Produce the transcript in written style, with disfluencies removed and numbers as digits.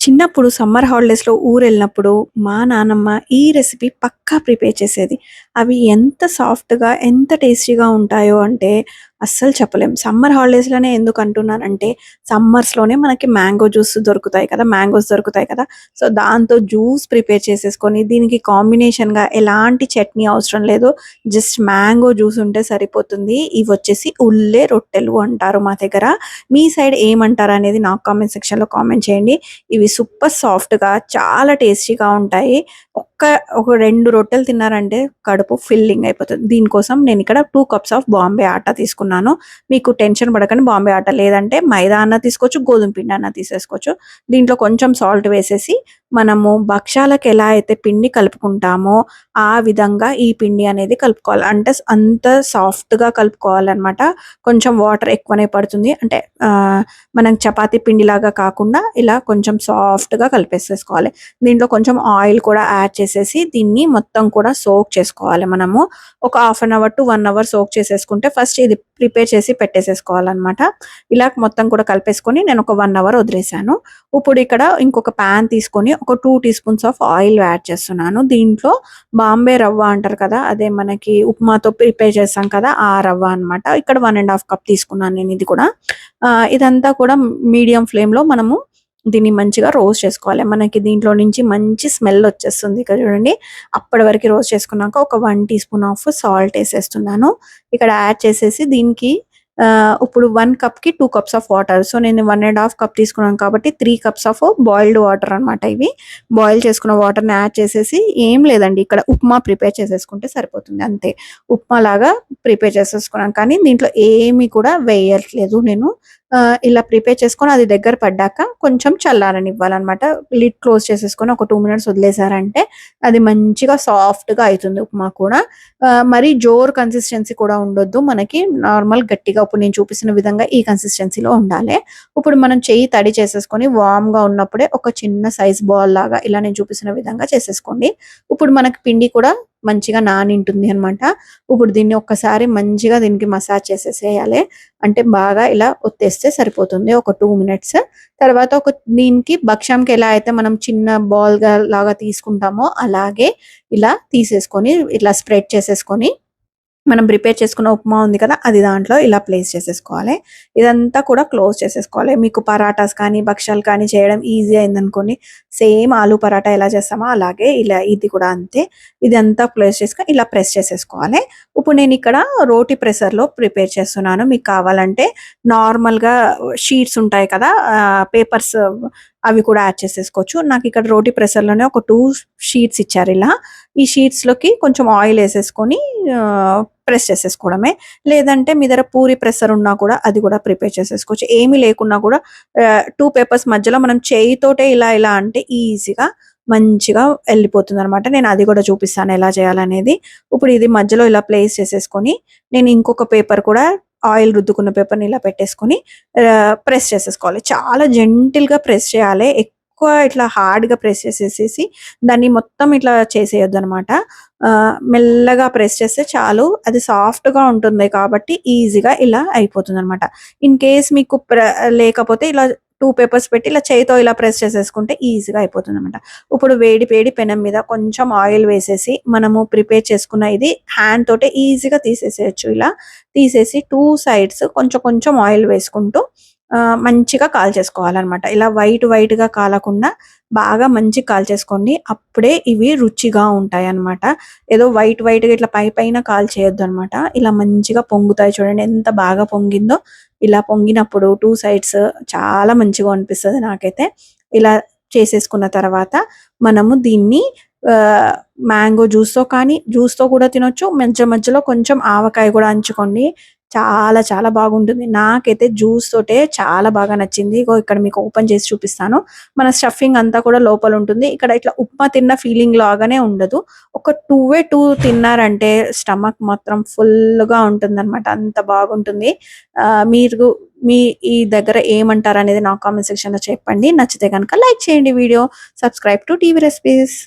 చిన్నప్పుడు సమ్మర్ హాలిడేస్‌లో ఊరెళ్ళినప్పుడు మా నానమ్మ ఈ రెసిపీ పక్కా ప్రిపేర్ చేసేది. అవి ఎంత సాఫ్ట్‌గా, ఎంత టేస్టీగా ఉంటాయో అంటే అస్సలు చెప్పలేం. సమ్మర్ హాలిడేస్‌లోనే ఎందుకంటున్నానంటే సమ్మర్స్‌లోనే మనకి మ్యాంగో జ్యూస్ దొరుకుతాయి కదా! మ్యాంగోస్ దొరుకుతాయి కదా! సో, దాంతో జ్యూస్ ప్రిపేర్ చేసేసుకొని దీనికి కాంబినేషన్‌గా ఎలాంటి చట్నీ అవసరం లేదు. జస్ట్ మ్యాంగో జ్యూస్ ఉంటే సరిపోతుంది. ఇవొచ్చేసి ఉల్లే రొట్టెలు అంటారు మా దగ్గర. మీ సైడ్ ఏమంటారనేది నాకు కామెంట్ సెక్షన్‌లో కామెంట్ చేయండి. ఇవి సూపర్ సాఫ్ట్‌గా చాలా టేస్టీగా ఉంటాయి. ఒక 2 రొట్టెలు తిన్నారంటే కడుపు ఫిల్లింగ్ అయిపోతది. దీనికోసం నేనిక్కడ 2 కప్స్ ఆఫ్ బాంబే ఆటా తీసుకున్నాను. మీకు టెన్షన్ పడకండి బాంబే ఆటా లేదంటే మైదా అన్నా తీసుకోవచ్చు, గోధుమ పిండి అన్నా తీసేసుకోవచ్చు. దీంట్లో కొంచెం సాల్ట్ వేసేసి మనము భక్షాలకు ఎలా అయితే పిండి కలుపుకుంటామో ఆ విధంగా ఈ పిండి అనేది కలుపుకోవాలి. అంటే అంత సాఫ్ట్‌గా కలుపుకోవాలనమాట. కొంచెం వాటర్ ఎక్కువనే పడుతుంది. అంటే మనం చపాతీ పిండిలాగా కాకుండా ఇలా కొంచెం సాఫ్ట్‌గా కలిపేసేసుకోవాలి. దీంట్లో కొంచెం ఆయిల్ కూడా యాడ్ చేసేసి దీన్ని మొత్తం కూడా సోక్ చేసుకోవాలి మనము. ఒక half an hour to 1 hour soak చేసేసుకుంటే ఫస్ట్ ఇది ప్రిపేర్ చేసి పెట్టేసేసుకోవాలనమాట. ఇలా మొత్తం కూడా కలిపేసుకొని నేను ఒక 1 అవర్ వదిలేసాను. ఇప్పుడు ఇక్కడ ఇంకొక పాన్ తీసుకొని ఒక 2 teaspoons of oil add చేస్తున్నాను. దీంట్లో బాంబే రవ్వ అంటారు కదా! అదే మనకి ఉప్మాతో ప్రిపేర్ చేస్తాం కదా! ఆ రవ్వ అనమాట. ఇక్కడ 1 ½ కప్ తీసుకున్నాను నేను ఇది కూడా. ఇదంతా కూడా మీడియం ఫ్లేమ్‌లో మనము దీన్ని మంచిగా రోస్ట్ చేసుకోవాలి. మనకి దీంట్లో నుంచి మంచి స్మెల్ వచ్చేస్తుంది. ఇక్కడ చూడండి. అప్పటి వరకు రోస్ట్ చేసుకున్నాక ఒక 1 టీ స్పూన్ ఆఫ్ సాల్ట్ ఏసేస్తున్నాను. ఇక్కడ యాడ్ చేసేసి దీనికి ఇప్పుడు 1 కప్‌కి 2 కప్స్ ఆఫ్ వాటర్. సో, నేను 1 ½ కప్ తీసుకున్నాను కాబట్టి 3 కప్స్ ఆఫ్ బాయిల్డ్ వాటర్ అనమాట ఇవి. బాయిల్ చేసుకున్న వాటర్‌ని యాడ్ చేసేసి ఏం లేదండి ఇక్కడ ఉప్మా ప్రిపేర్ చేసేసుకుంటే సరిపోతుంది అంతే. ఉప్మాలాగా ప్రిపేర్ చేసేసుకున్నాను. కానీ దీంట్లో ఏమి కూడా వేయట్లేదు నేను. ఇలా ప్రిపేర్ చేసుకొని అది దగ్గర పడ్డాక కొంచెం చల్లారనివ్వాలనమాట. లిడ్ క్లోజ్ చేసేసుకొని ఒక 2 మినిట్స్ వదిలేసారంటే అది మంచిగా సాఫ్ట్‌గా అయితుంది ఉప్మా కూడా. మరీ జోరు కన్సిస్టెన్సీ కూడా ఉండొద్దు. మనకి నార్మల్ గట్టిగా ఇప్పుడు నేను చూపిస్తున్న విధంగా ఈ కన్సిస్టెన్సీలో ఉండాలి. ఇప్పుడు మనం చెయ్యి తడి చేసేసుకొని వార్మ్‌గా ఉన్నప్పుడే ఒక చిన్న సైజ్ బాల్ లాగా ఇలా నేను చూపిస్తున్న విధంగా చేసేసుకోండి. ఇప్పుడు మనకి పిండి కూడా మంచిగా నానింటుంది అనమాట. ఇప్పుడు దీన్ని ఒక్కసారి మంచిగా దీనికి మసాజ్ చేసేసేయాలి. అంటే బాగా ఇలా ఒత్తేస్తే సరిపోతుంది. ఒక 2 మినిట్స్. తర్వాత దీనికి భక్షంకి ఎలా అయితే మనం చిన్న బాల్‌గా లాగా తీసుకుంటామో అలాగే ఇలా తీసేసుకొని ఇట్లా స్ప్రెడ్ చేసేసుకొని మనం ప్రిపేర్ చేసుకున్న ఉప్మా ఉంది కదా! అది దాంట్లో ఇలా ప్లేస్ చేసేసుకోవాలి. ఇదంతా కూడా క్లోజ్ చేసేసుకోవాలి. మీకు పరాటాస్ కానీ, భక్షాలు కానీ చేయడం ఈజీ అయిందనుకోండి. సేమ్ ఆలు పరాటా ఎలా చేస్తామో అలాగే ఇలా ఇది కూడా అంతే. ఇదంతా ప్లేస్ చేసుకొని ఇలా ప్రెస్ చేసేసుకోవాలి. ఇప్పుడు నేనిక్కడ రోటి ప్రెసర్‌లో ప్రిపేర్ చేస్తున్నాను. మీకు కావాలంటే నార్మల్‌గా షీట్స్ ఉంటాయి కదా! పేపర్స్ అవి కూడా యాడ్ చేసేసుకోవచ్చు. నాకిక్కడ రోటి ప్రెసర్‌లోనే ఒక 2 షీట్స్ ఇచ్చారిలా. ఈ షీట్స్‌లోకి కొంచెం ఆయిల్ ఏసేసుకొని ప్రెస్ చేసేసుకోవడమే. లేదంటే మీ దగ్గర పూరి ప్రెసర్ ఉన్నా కూడా అది కూడా ప్రిపేర్ చేసేసుకోవచ్చు. ఏమీ లేకున్నా కూడా 2 పేపర్స్ మధ్యలో మనం చేయితోటే ఇలా ఇలా అంటే ఈజీగా మంచిగా ఎళ్ళిపోతుందనమాట. నేను అది కూడా చూపిస్తాను ఎలా చేయాలనేది. ఇప్పుడు ఇది మధ్యలో ఇలా ప్లేస్ చేసేసుకొని నేను ఇంకొక పేపర్ కూడా ఆయిల్ రుద్దుకున్న పేపర్‌ని ఇలా పెట్టేసుకొని ప్రెస్ చేసేసుకోవాలి. చాలా జెంటిల్‌గా ప్రెస్ చేయాలి. ఎక్కువ ఇట్లా హార్డ్‌గా ప్రెస్ చేసేసేసి దాన్ని మొత్తం ఇట్లా చేసేయొద్దనమాట. మెల్లగా ప్రెస్ చేస్తే చాలు. అది సాఫ్ట్‌గా ఉంటుంది కాబట్టి ఈజీగా ఇలా అయిపోతుందనమాట. ఇన్ కేస్ మీకు లేకపోతే ఇలా 2 పేపర్స్ పెట్టి ఇలా చేయితో ఇలా ప్రెస్ చేసేసుకుంటే ఈజీగా అయిపోతుందనమాట. ఇప్పుడు వేడి వేడి పెనం మీద కొంచెం ఆయిల్ వేసేసి మనము ప్రిపేర్ చేసుకున్న ఇది హ్యాండ్ తోటే ఈజీగా తీసేసేయొచ్చు ఇలా. తీసేసి 2 సైడ్స్ కొంచెం కొంచెం ఆయిల్ వేసుకుంటూ మంచిగా కాల్చేసుకోవాలనమాట. ఇలా వైట్‌గా కాలకుండా బాగా మంచిగా కాల్చేసుకోండి. అప్పుడే ఇవి రుచిగా ఉంటాయన్నమాట. ఏదో వైట్‌గా ఇట్లా పైన కాల్చేయొద్దనమాట. ఇలా మంచిగా పొంగుతాయి చూడండి ఎంత బాగా పొంగిందో. ఇలా పొంగినప్పుడు 2 సైడ్స్ చాలా మంచిగా అనిపిస్తది నాకైతే. ఇలా చేసేసుకున్న తర్వాత మనము దీన్ని ఆహ్, మ్యాంగో జ్యూస్‌తో కానీ జ్యూస్‌తో కూడా తినొచ్చు. మధ్యలో కొంచెం ఆవకాయ కూడా అంచుకోండి. చాలా బాగుంటుంది. నాకైతే జ్యూస్ తోటే చాలా బాగా నచ్చింది. ఇగో ఇక్కడ మీకు ఓపెన్ చేసి చూపిస్తాను. మన స్టఫింగ్ అంతా కూడా లోపలుంటుంది. ఇక్కడ ఇట్లా ఉప్మా తిన్న ఫీలింగ్ లాగానే ఉండదు. ఒక 2 తిన్నారంటే స్టమక్ మాత్రం ఫుల్‌గా ఉంటుందనమాట. అంత బాగుంటుంది. మీరు మీ ఈ దగ్గర ఏమంటారనేది నాకు కామెంట్ సెక్షన్‌లో చెప్పండి. నచ్చితే గనుక లైక్ చేయండి video. Subscribe to TV recipes.